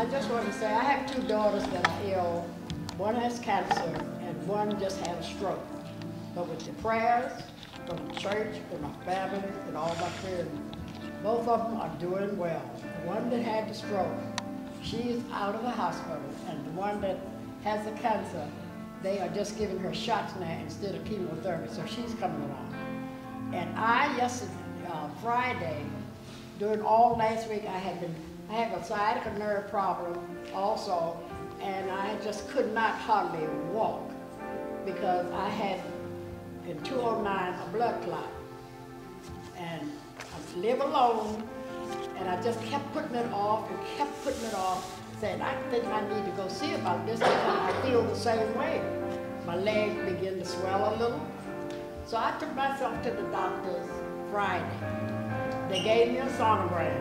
I just want to say I have two daughters that are ill. One has cancer and one just had a stroke. But with the prayers from the church, from my family, and all my friends, both of them are doing well. The one that had the stroke, she's out of the hospital, and the one that has the cancer, they are just giving her shots now instead of chemotherapy, so she's coming along. And I, yesterday, Friday, during all last week, I have a sciatica nerve problem also, and I just could not hardly walk because I had in 209 a blood clot. And I live alone, and I just kept putting it off and kept putting it off, saying, I think I need to go see about this because I feel the same way. My legs begin to swell a little. So I took myself to the doctor's Friday. They gave me a sonogram,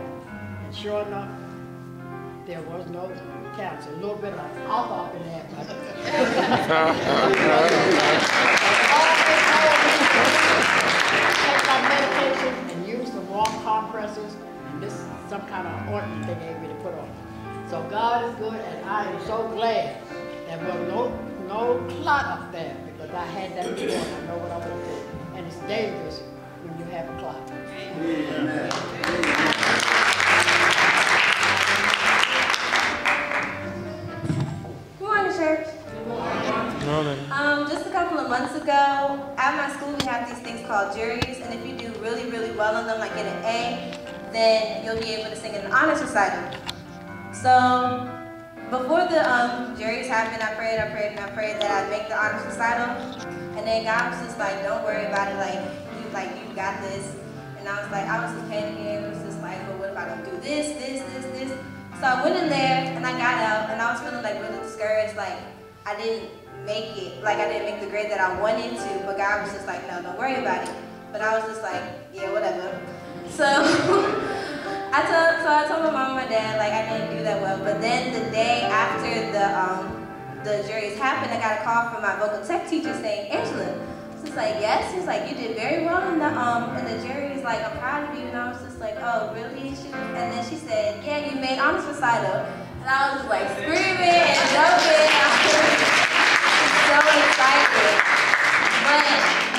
and sure enough, there was no cancer. A little bit of alcohol in there, but take my medication and use the warm compresses, and this is some kind of ointment they gave me to put on. So God is good, and I am so glad there was no clot up there because I had that before and I know what I want to do. And it's dangerous when you have a clot. Amen. Good morning, church. Good morning. Just a couple of months ago, at my school we have these things called juries, and if you do really, really well on them, like get an A, then you'll be able to sing in an honors recital. So before the juries happened, I prayed that I'd make the honors recital, and then God was just like, don't worry about it, you got this. And I was just panicking. It was just like, well, what if I don't do this? So I went in there and I got out, and I was feeling like really discouraged, like I didn't make it, like I didn't make the grade that I wanted to, but God was just like, no, don't worry about it. But I was just like, yeah, whatever. So I told my mom and my dad, like, I didn't do that well. But then the day after the juries happened, I got a call from my vocal tech teacher saying, Angela. She's like, yes. She's like, you did very well in the juries. Like, I'm proud of you. And I was just like, oh, really? And then she said, yeah, you made honors recital. And I was just like screaming and jumping. I was so excited. But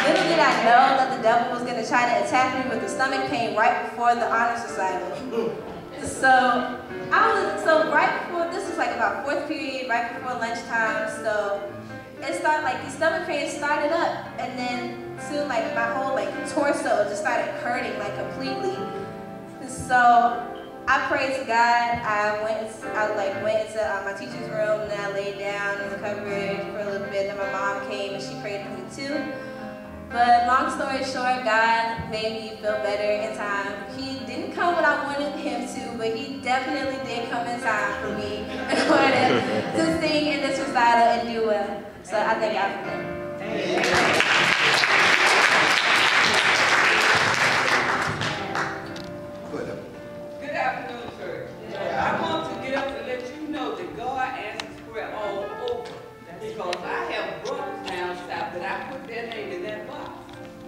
little did I know that the devil was going to try to attack me with the stomach pain right before the honors recital. So right before, this was like about 4th period, right before lunchtime. So it started, like the stomach pain started up, and then soon like my whole like torso just started hurting like completely. So I prayed to God. I went into my teacher's room, and I laid down and recovered for a little bit. And my mom came and she prayed for me too. But long story short, God made me feel better in time. He didn't come when I wanted him to, but he definitely did come in time for me in order to sing in this recital and do well. So I thank God for that. Good afternoon, church. I want to get up and let you know that God answers prayer all over. Because I have brothers down south that I put their name in that box.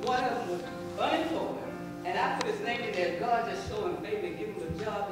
One of them was unemployed. And I put his name in there. God just showed him favor and give him a job.